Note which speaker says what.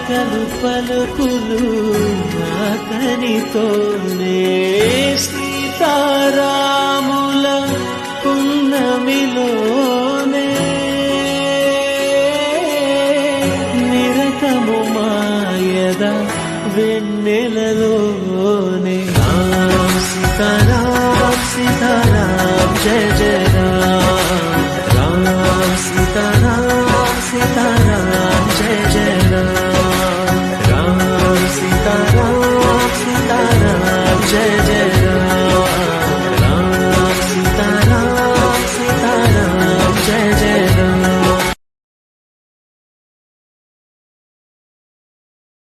Speaker 1: పలకలు పలుకులు ఆకనితోనే సీతారాముల పున్నమిలోనే నిరతము మాయద వెన్నెలలోనే రామ్ సీతారాం సీతారాం జయ జయ రామ్ రామ్ సీతారాం సీతారాం